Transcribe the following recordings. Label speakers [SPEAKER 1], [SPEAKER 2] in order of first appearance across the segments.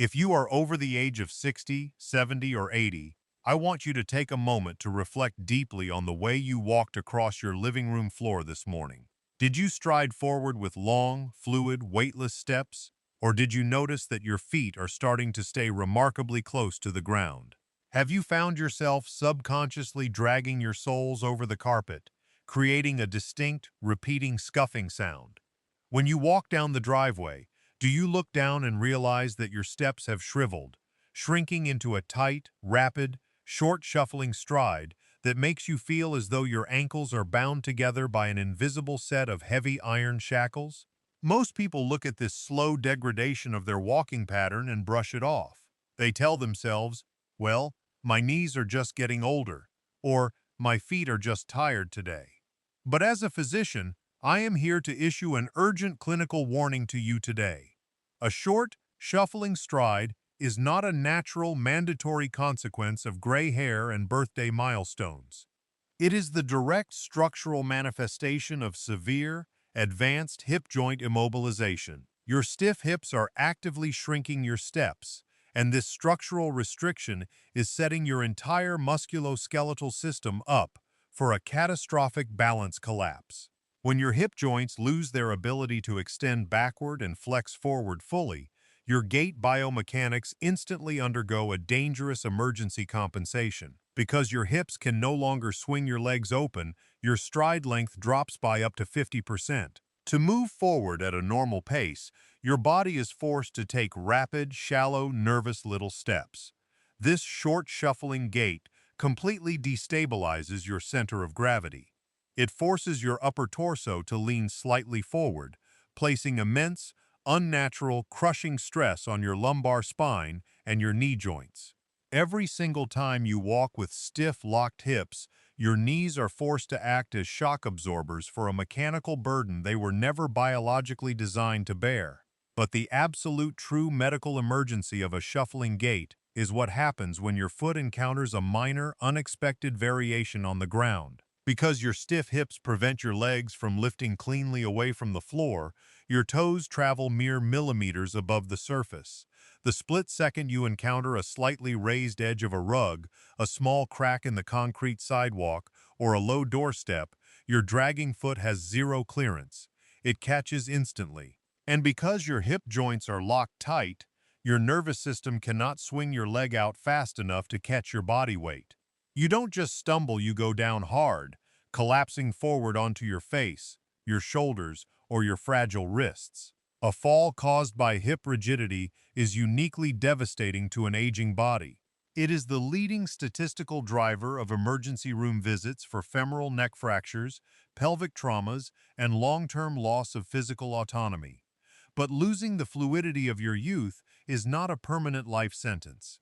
[SPEAKER 1] If you are over the age of 60, 70, or 80, I want you to take a moment to reflect deeply on the way you walked across your living room floor this morning. Did you stride forward with long, fluid, weightless steps? Or did you notice that your feet are starting to stay remarkably close to the ground? Have you found yourself subconsciously dragging your soles over the carpet, creating a distinct, repeating scuffing sound? When you walk down the driveway, do you look down and realize that your steps have shriveled, shrinking into a tight, rapid, short shuffling stride that makes you feel as though your ankles are bound together by an invisible set of heavy iron shackles? Most people look at this slow degradation of their walking pattern and brush it off. They tell themselves, well, my knees are just getting older, or my feet are just tired today. But as a physician, I am here to issue an urgent clinical warning to you today. A short, shuffling stride is not a natural, mandatory consequence of gray hair and birthday milestones. It is the direct structural manifestation of severe, advanced hip joint immobilization. Your stiff hips are actively shrinking your steps, and this structural restriction is setting your entire musculoskeletal system up for a catastrophic balance collapse. When your hip joints lose their ability to extend backward and flex forward fully, your gait biomechanics instantly undergo a dangerous emergency compensation. Because your hips can no longer swing your legs open, your stride length drops by up to 50%. To move forward at a normal pace, your body is forced to take rapid, shallow, nervous little steps. This short, shuffling gait completely destabilizes your center of gravity. It forces your upper torso to lean slightly forward, placing immense, unnatural, crushing stress on your lumbar spine and your knee joints. Every single time you walk with stiff, locked hips, your knees are forced to act as shock absorbers for a mechanical burden they were never biologically designed to bear. But the absolute true medical emergency of a shuffling gait is what happens when your foot encounters a minor, unexpected variation on the ground. Because your stiff hips prevent your legs from lifting cleanly away from the floor, your toes travel mere millimeters above the surface. The split second you encounter a slightly raised edge of a rug, a small crack in the concrete sidewalk, or a low doorstep, your dragging foot has zero clearance. It catches instantly. And because your hip joints are locked tight, your nervous system cannot swing your leg out fast enough to catch your body weight. You don't just stumble, you go down hard, collapsing forward onto your face, your shoulders, or your fragile wrists. A fall caused by hip rigidity is uniquely devastating to an aging body. It is the leading statistical driver of emergency room visits for femoral neck fractures, pelvic traumas, and long-term loss of physical autonomy. But losing the fluidity of your youth is not a permanent life sentence.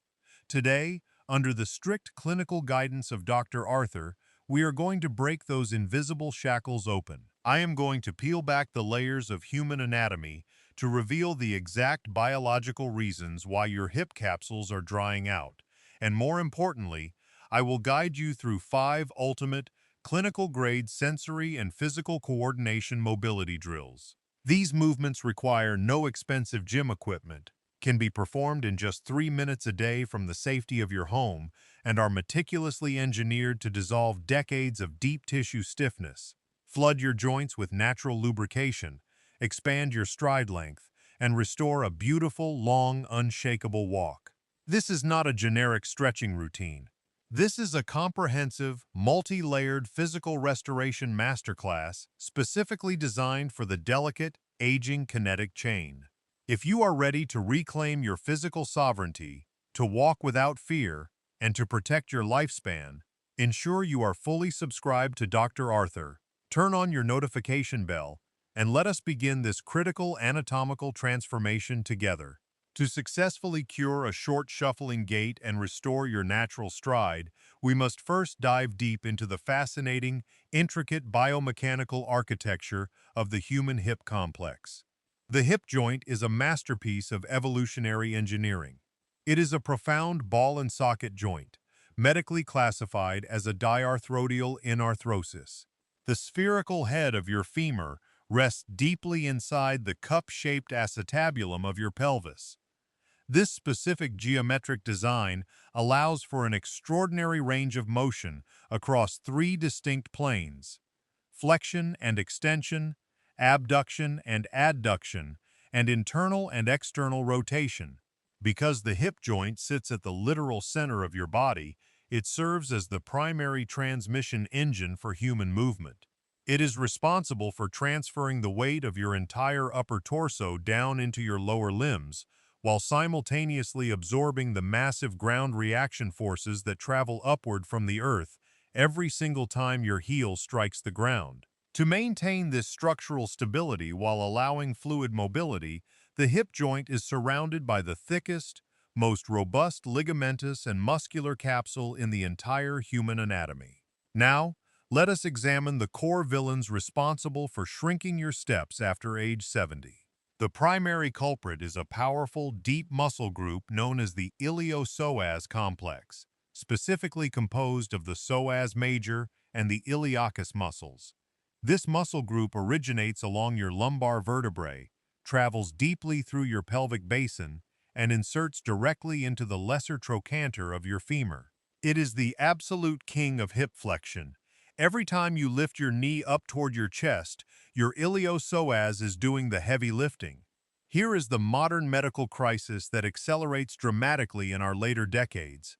[SPEAKER 1] Today, under the strict clinical guidance of Dr. Arthur, we are going to break those invisible shackles open. I am going to peel back the layers of human anatomy to reveal the exact biological reasons why your hip capsules are drying out. And more importantly, I will guide you through 5 ultimate, clinical-grade sensory and physical coordination mobility drills. These movements require no expensive gym equipment, can be performed in just 3 minutes a day from the safety of your home, and are meticulously engineered to dissolve decades of deep tissue stiffness, flood your joints with natural lubrication, expand your stride length, and restore a beautiful, long, unshakable walk. This is not a generic stretching routine. This is a comprehensive, multi-layered physical restoration masterclass specifically designed for the delicate, aging kinetic chain. If you are ready to reclaim your physical sovereignty, to walk without fear, and to protect your lifespan, ensure you are fully subscribed to Dr. Arthur. Turn on your notification bell, and let us begin this critical anatomical transformation together. To successfully cure a short shuffling gait and restore your natural stride, we must first dive deep into the fascinating, intricate biomechanical architecture of the human hip complex. The hip joint is a masterpiece of evolutionary engineering. It is a profound ball-and-socket joint, medically classified as a diarthrodial inarthrosis. The spherical head of your femur rests deeply inside the cup-shaped acetabulum of your pelvis. This specific geometric design allows for an extraordinary range of motion across three distinct planes: flexion and extension, abduction and adduction, and internal and external rotation. Because the hip joint sits at the literal center of your body, it serves as the primary transmission engine for human movement. It is responsible for transferring the weight of your entire upper torso down into your lower limbs, while simultaneously absorbing the massive ground reaction forces that travel upward from the earth every single time your heel strikes the ground. To maintain this structural stability while allowing fluid mobility, the hip joint is surrounded by the thickest, most robust ligamentous and muscular capsule in the entire human anatomy. Now, let us examine the core villains responsible for shrinking your steps after age 70. The primary culprit is a powerful, deep muscle group known as the iliopsoas complex, specifically composed of the psoas major and the iliacus muscles. This muscle group originates along your lumbar vertebrae, travels deeply through your pelvic basin, and inserts directly into the lesser trochanter of your femur. It is the absolute king of hip flexion. Every time you lift your knee up toward your chest, your iliopsoas is doing the heavy lifting. Here is the modern medical crisis that accelerates dramatically in our later decades.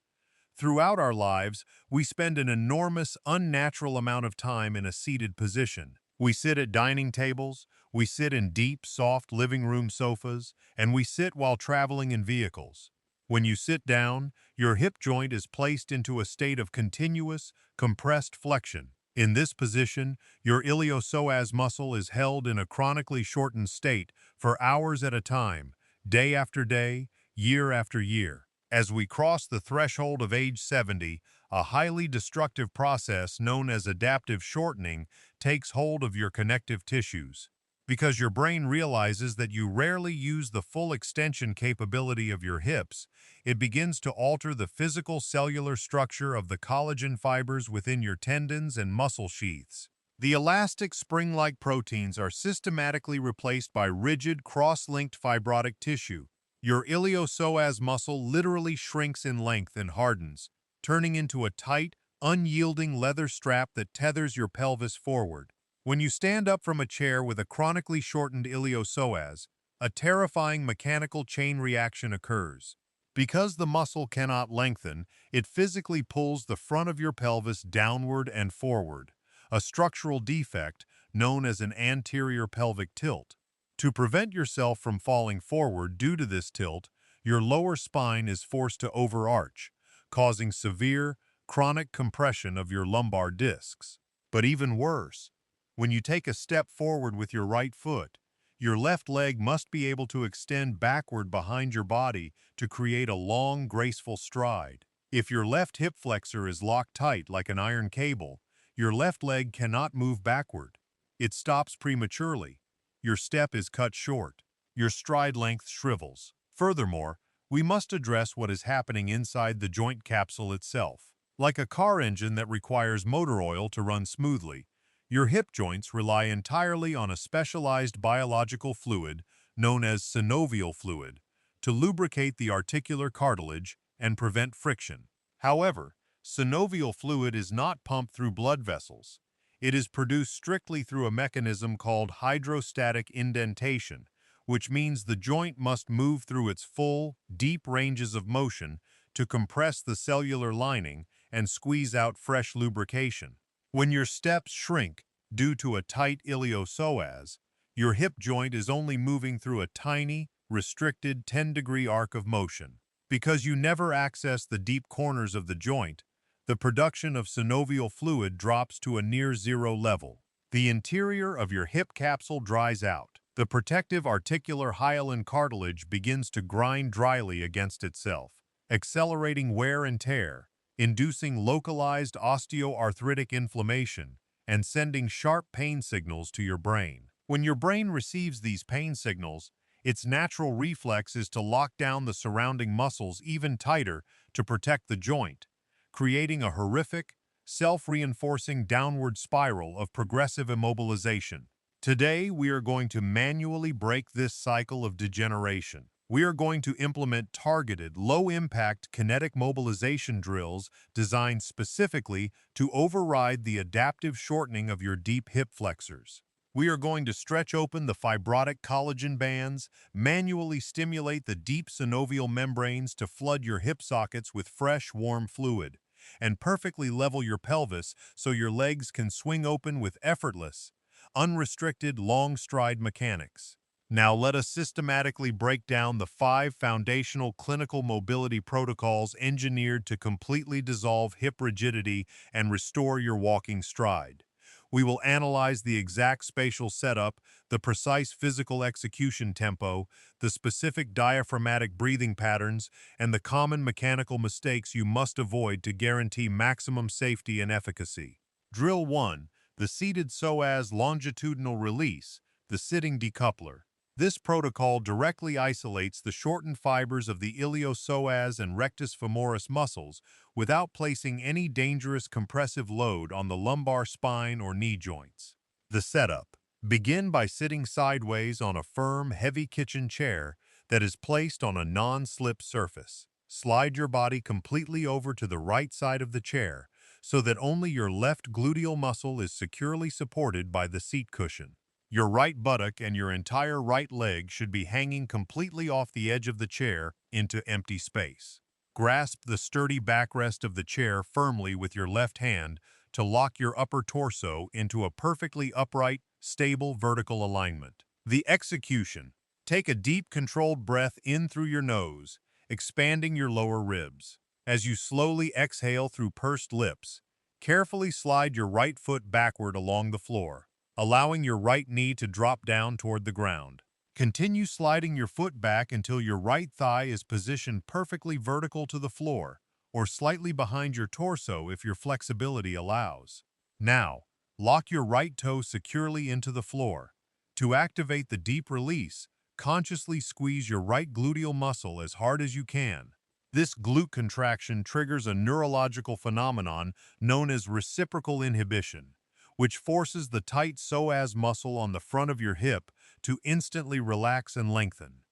[SPEAKER 1] Throughout our lives, we spend an enormous, unnatural amount of time in a seated position. We sit at dining tables, we sit in deep, soft living room sofas, and we sit while traveling in vehicles. When you sit down, your hip joint is placed into a state of continuous, compressed flexion. In this position, your iliopsoas muscle is held in a chronically shortened state for hours at a time, day after day, year after year. As we cross the threshold of age 70, a highly destructive process known as adaptive shortening takes hold of your connective tissues. Because your brain realizes that you rarely use the full extension capability of your hips, it begins to alter the physical cellular structure of the collagen fibers within your tendons and muscle sheaths. The elastic spring-like proteins are systematically replaced by rigid, cross-linked fibrotic tissue. Your iliopsoas muscle literally shrinks in length and hardens, turning into a tight, unyielding leather strap that tethers your pelvis forward. When you stand up from a chair with a chronically shortened iliopsoas, a terrifying mechanical chain reaction occurs. Because the muscle cannot lengthen, it physically pulls the front of your pelvis downward and forward, a structural defect known as an anterior pelvic tilt. To prevent yourself from falling forward due to this tilt, your lower spine is forced to overarch, causing severe, chronic compression of your lumbar discs. But even worse, when you take a step forward with your right foot, your left leg must be able to extend backward behind your body to create a long, graceful stride. If your left hip flexor is locked tight like an iron cable, your left leg cannot move backward. It stops prematurely. Your step is cut short. Your stride length shrivels. Furthermore, we must address what is happening inside the joint capsule itself. Like a car engine that requires motor oil to run smoothly, your hip joints rely entirely on a specialized biological fluid known as synovial fluid to lubricate the articular cartilage and prevent friction. However, synovial fluid is not pumped through blood vessels. It is produced strictly through a mechanism called hydrostatic indentation, which means the joint must move through its full, deep ranges of motion to compress the cellular lining and squeeze out fresh lubrication. When your steps shrink due to a tight iliopsoas, your hip joint is only moving through a tiny, restricted 10-degree arc of motion. Because you never access the deep corners of the joint, the production of synovial fluid drops to a near-zero level. The interior of your hip capsule dries out. The protective articular hyaline cartilage begins to grind dryly against itself, accelerating wear and tear, inducing localized osteoarthritic inflammation, and sending sharp pain signals to your brain. When your brain receives these pain signals, its natural reflex is to lock down the surrounding muscles even tighter to protect the joint, creating a horrific, self-reinforcing downward spiral of progressive immobilization. Today, we are going to manually break this cycle of degeneration. We are going to implement targeted, low-impact kinetic mobilization drills designed specifically to override the adaptive shortening of your deep hip flexors. We are going to stretch open the fibrotic collagen bands, manually stimulate the deep synovial membranes to flood your hip sockets with fresh, warm fluid, and perfectly level your pelvis so your legs can swing open with effortless, unrestricted long stride mechanics. Now let us systematically break down the 5 foundational clinical mobility protocols engineered to completely dissolve hip rigidity and restore your walking stride. We will analyze the exact spatial setup, the precise physical execution tempo, the specific diaphragmatic breathing patterns, and the common mechanical mistakes you must avoid to guarantee maximum safety and efficacy. Drill 1. The seated Psoas Longitudinal Release, the sitting decoupler. This protocol directly isolates the shortened fibers of the iliopsoas and rectus femoris muscles without placing any dangerous compressive load on the lumbar spine or knee joints. The setup. Begin by sitting sideways on a firm, heavy kitchen chair that is placed on a non-slip surface. Slide your body completely over to the right side of the chair so that only your left gluteal muscle is securely supported by the seat cushion. Your right buttock and your entire right leg should be hanging completely off the edge of the chair into empty space. Grasp the sturdy backrest of the chair firmly with your left hand to lock your upper torso into a perfectly upright, stable vertical alignment. The execution. Take a deep, controlled breath in through your nose, expanding your lower ribs. As you slowly exhale through pursed lips, carefully slide your right foot backward along the floor, allowing your right knee to drop down toward the ground. Continue sliding your foot back until your right thigh is positioned perfectly vertical to the floor, or slightly behind your torso if your flexibility allows. Now, lock your right toe securely into the floor. To activate the deep release, consciously squeeze your right gluteal muscle as hard as you can. This glute contraction triggers a neurological phenomenon known as reciprocal inhibition, which forces the tight psoas muscle on the front of your hip to instantly relax and lengthen.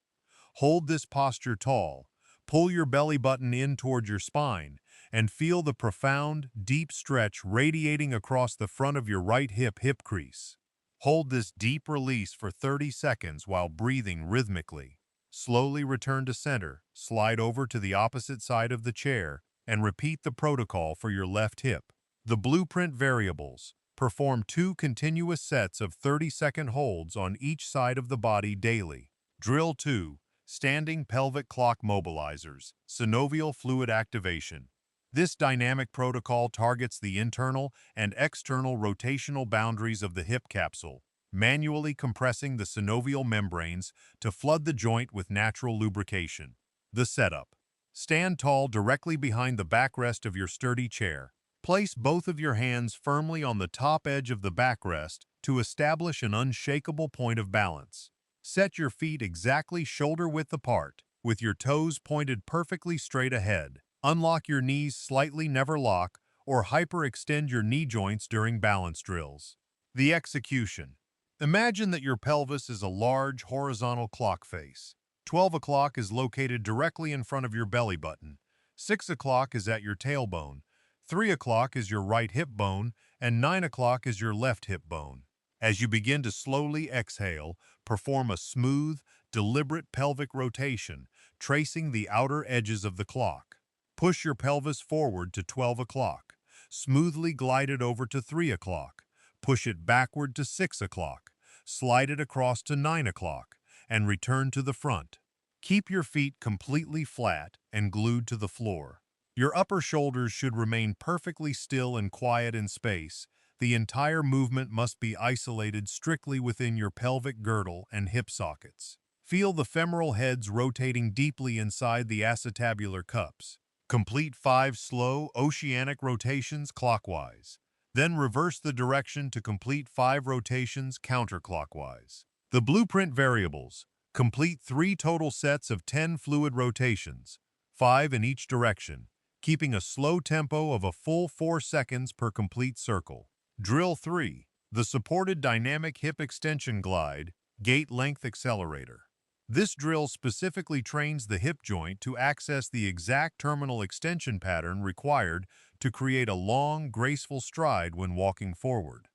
[SPEAKER 1] Hold this posture tall, pull your belly button in toward your spine, and feel the profound, deep stretch radiating across the front of your right hip crease. Hold this deep release for 30 seconds while breathing rhythmically. Slowly return to center, slide over to the opposite side of the chair, and repeat the protocol for your left hip. The blueprint variables. Perform 2 continuous sets of 30-second holds on each side of the body daily. Drill 2. Standing pelvic clock mobilizers, synovial fluid activation. This dynamic protocol targets the internal and external rotational boundaries of the hip capsule, manually compressing the synovial membranes to flood the joint with natural lubrication. The setup. Stand tall directly behind the backrest of your sturdy chair. Place both of your hands firmly on the top edge of the backrest to establish an unshakable point of balance. Set your feet exactly shoulder-width apart, with your toes pointed perfectly straight ahead. Unlock your knees slightly, never lock, or hyperextend your knee joints during balance drills. The execution. Imagine that your pelvis is a large horizontal clock face. 12 o'clock is located directly in front of your belly button. 6 o'clock is at your tailbone. 3 o'clock is your right hip bone, and 9 o'clock is your left hip bone. As you begin to slowly exhale, perform a smooth, deliberate pelvic rotation, tracing the outer edges of the clock. Push your pelvis forward to 12 o'clock. Smoothly glide it over to 3 o'clock. Push it backward to 6 o'clock. Slide it across to 9 o'clock, and return to the front. Keep your feet completely flat and glued to the floor. Your upper shoulders should remain perfectly still and quiet in space. The entire movement must be isolated strictly within your pelvic girdle and hip sockets. Feel the femoral heads rotating deeply inside the acetabular cups. Complete 5 slow, oceanic rotations clockwise. Then reverse the direction to complete 5 rotations counterclockwise. The blueprint variables. Complete 3 total sets of 10 fluid rotations, 5 in each direction, keeping a slow tempo of a full 4 seconds per complete circle. Drill 3. The supported dynamic hip extension glide, Gait length accelerator. This drill specifically trains the hip joint to access the exact terminal extension pattern required to create a long, graceful stride when walking forward.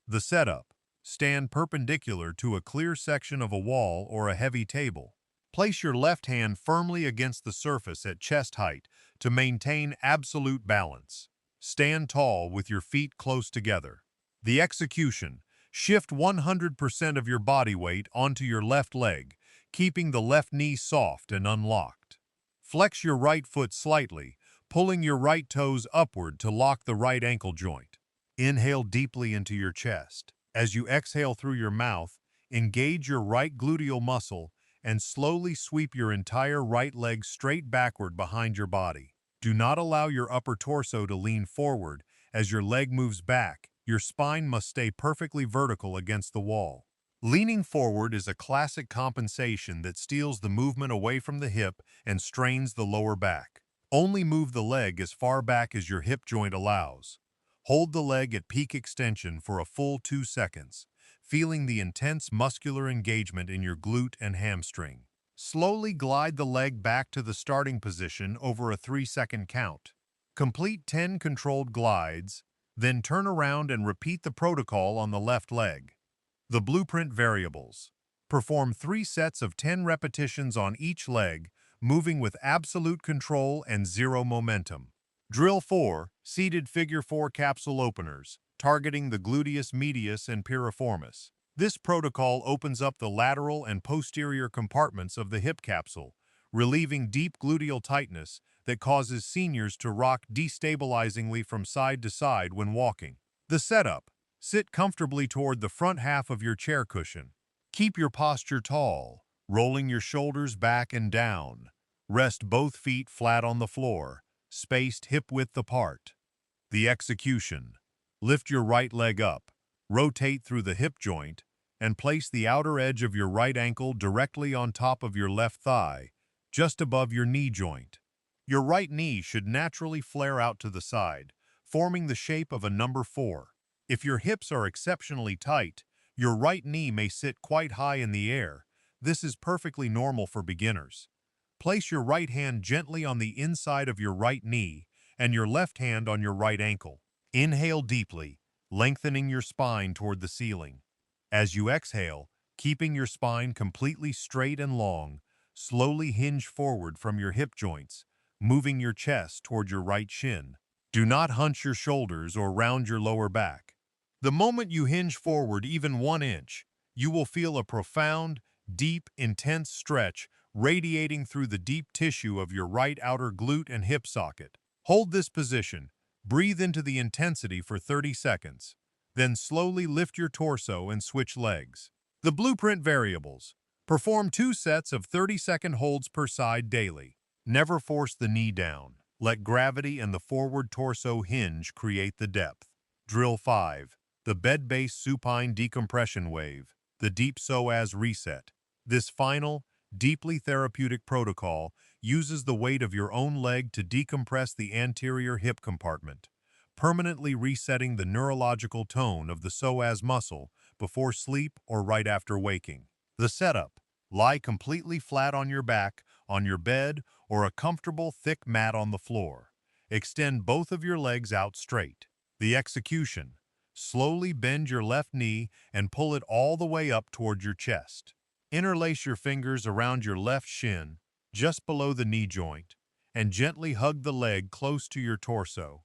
[SPEAKER 1] The setup: stand perpendicular to a clear section of a wall or a heavy table. Place your left hand firmly against the surface at chest height to maintain absolute balance. Stand tall with your feet close together. The execution: shift 100% of your body weight onto your left leg, keeping the left knee soft and unlocked. Flex your right foot slightly, pulling your right toes upward to lock the right ankle joint. Inhale deeply into your chest. As you exhale through your mouth, engage your right gluteal muscle and slowly sweep your entire right leg straight backward behind your body. Do not allow your upper torso to lean forward. As your leg moves back, your spine must stay perfectly vertical against the wall. Leaning forward is a classic compensation that steals the movement away from the hip and strains the lower back. Only move the leg as far back as your hip joint allows. Hold the leg at peak extension for a full 2 seconds, feeling the intense muscular engagement in your glute and hamstring. Slowly glide the leg back to the starting position over a 3-second count. Complete 10 controlled glides, then turn around and repeat the protocol on the left leg. The blueprint variables: perform 3 sets of 10 repetitions on each leg, moving with absolute control and zero momentum. Drill 4, seated figure 4 capsule openers, targeting the gluteus medius and piriformis. This protocol opens up the lateral and posterior compartments of the hip capsule, relieving deep gluteal tightness that causes seniors to rock destabilizingly from side to side when walking. The setup: sit comfortably toward the front half of your chair cushion. Keep your posture tall, rolling your shoulders back and down. Rest both feet flat on the floor, spaced hip-width apart. The execution: lift your right leg up, rotate through the hip joint, and place the outer edge of your right ankle directly on top of your left thigh, just above your knee joint. Your right knee should naturally flare out to the side, forming the shape of a number 4. If your hips are exceptionally tight, your right knee may sit quite high in the air. This is perfectly normal for beginners. Place your right hand gently on the inside of your right knee and your left hand on your right ankle. Inhale deeply, lengthening your spine toward the ceiling. As you exhale, keeping your spine completely straight and long, slowly hinge forward from your hip joints, moving your chest toward your right shin. Do not hunch your shoulders or round your lower back. The moment you hinge forward even 1 inch, you will feel a profound, deep, intense stretch radiating through the deep tissue of your right outer glute and hip socket. Hold this position, breathe into the intensity for 30 seconds, then slowly lift your torso and switch legs. The blueprint variables: perform 2 sets of 30-second holds per side daily. Never force the knee down. Let gravity and the forward torso hinge create the depth. Drill 5, the bed-based supine decompression wave, the deep psoas reset. This final, deeply therapeutic protocol uses the weight of your own leg to decompress the anterior hip compartment, permanently resetting the neurological tone of the psoas muscle before sleep or right after waking. The setup: lie completely flat on your back, on your bed, or a comfortable, thick mat on the floor. Extend both of your legs out straight. The execution: slowly bend your left knee and pull it all the way up toward your chest. Interlace your fingers around your left shin, just below the knee joint, and gently hug the leg close to your torso.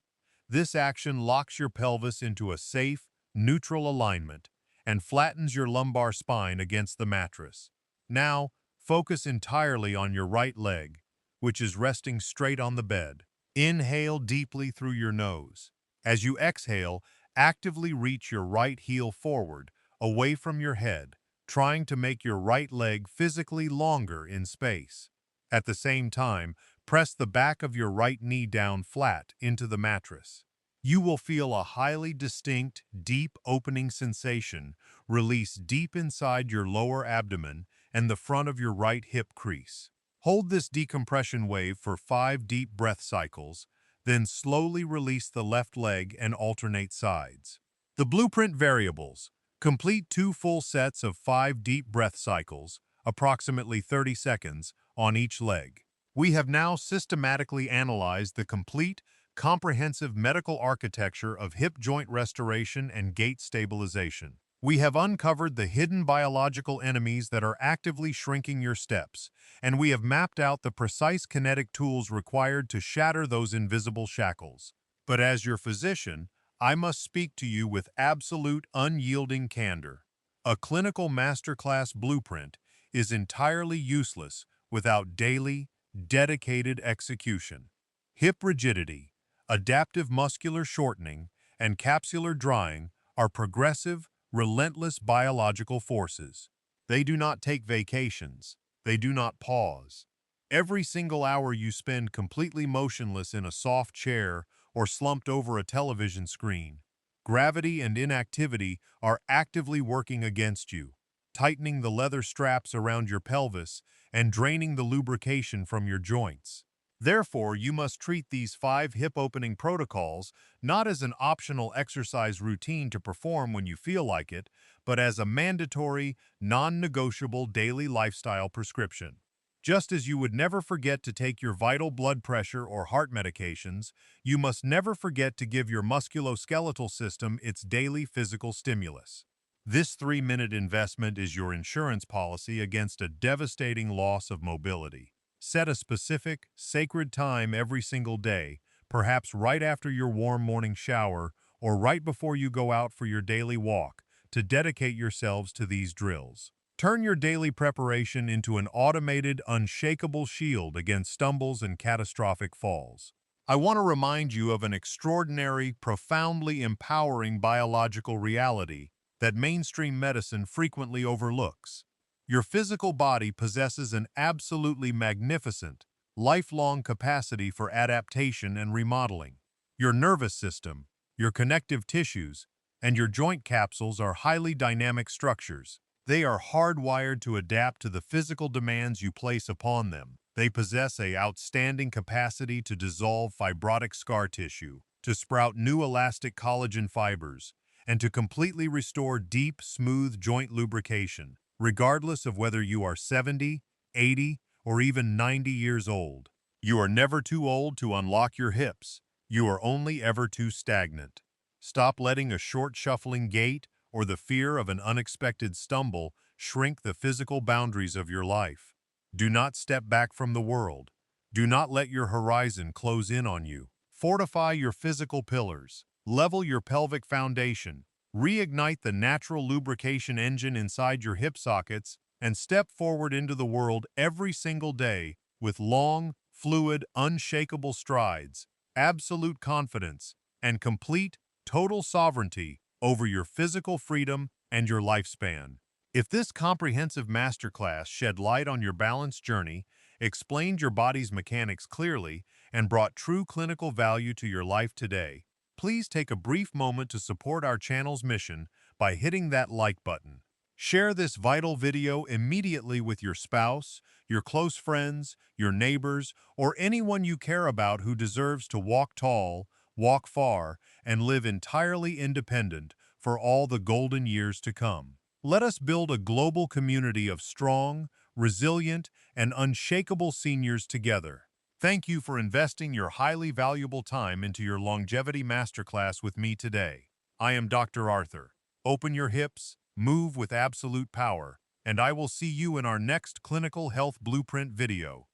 [SPEAKER 1] This action locks your pelvis into a safe, neutral alignment and flattens your lumbar spine against the mattress. Now, focus entirely on your right leg, which is resting straight on the bed. Inhale deeply through your nose. As you exhale, actively reach your right heel forward, away from your head, trying to make your right leg physically longer in space. At the same time, press the back of your right knee down flat into the mattress. You will feel a highly distinct, deep opening sensation release deep inside your lower abdomen and the front of your right hip crease. Hold this decompression wave for 5 deep breath cycles, then slowly release the left leg and alternate sides. The blueprint variables: complete 2 full sets of 5 deep breath cycles, approximately 30 seconds, on each leg. We have now systematically analyzed the complete, comprehensive medical architecture of hip joint restoration and gait stabilization. We have uncovered the hidden biological enemies that are actively shrinking your steps, and we have mapped out the precise kinetic tools required to shatter those invisible shackles. But as your physician, I must speak to you with absolute unyielding candor. A clinical masterclass blueprint is entirely useless without daily, dedicated execution. Hip rigidity, adaptive muscular shortening, and capsular drying are progressive, relentless biological forces. They do not take vacations. They do not pause. Every single hour you spend completely motionless in a soft chair or slumped over a television screen, gravity and inactivity are actively working against you, tightening the leather straps around your pelvis and draining the lubrication from your joints. Therefore, you must treat these 5 hip-opening protocols not as an optional exercise routine to perform when you feel like it, but as a mandatory, non-negotiable daily lifestyle prescription. Just as you would never forget to take your vital blood pressure or heart medications, you must never forget to give your musculoskeletal system its daily physical stimulus. This 3-minute investment is your insurance policy against a devastating loss of mobility. Set a specific, sacred time every single day, perhaps right after your warm morning shower or right before you go out for your daily walk, to dedicate yourselves to these drills. Turn your daily preparation into an automated, unshakable shield against stumbles and catastrophic falls. I want to remind you of an extraordinary, profoundly empowering biological reality that mainstream medicine frequently overlooks. Your physical body possesses an absolutely magnificent, lifelong capacity for adaptation and remodeling. Your nervous system, your connective tissues, and your joint capsules are highly dynamic structures. They are hardwired to adapt to the physical demands you place upon them. They possess an outstanding capacity to dissolve fibrotic scar tissue, to sprout new elastic collagen fibers, and to completely restore deep, smooth joint lubrication, regardless of whether you are 70, 80, or even 90 years old. You are never too old to unlock your hips. You are only ever too stagnant. Stop letting a short shuffling gait or the fear of an unexpected stumble shrink the physical boundaries of your life. Do not step back from the world. Do not let your horizon close in on you. Fortify your physical pillars. Level your pelvic foundation. Reignite the natural lubrication engine inside your hip sockets and step forward into the world every single day with long, fluid, unshakable strides, absolute confidence, and complete, total sovereignty over your physical freedom and your lifespan. If this comprehensive masterclass shed light on your balance journey, explained your body's mechanics clearly, and brought true clinical value to your life today, please take a brief moment to support our channel's mission by hitting that like button. Share this vital video immediately with your spouse, your close friends, your neighbors, or anyone you care about who deserves to walk tall, walk far, and live entirely independent for all the golden years to come. Let us build a global community of strong, resilient, and unshakable seniors together. Thank you for investing your highly valuable time into your longevity masterclass with me today. I am Dr. Arthur. Open your hips, move with absolute power, and I will see you in our next clinical health blueprint video.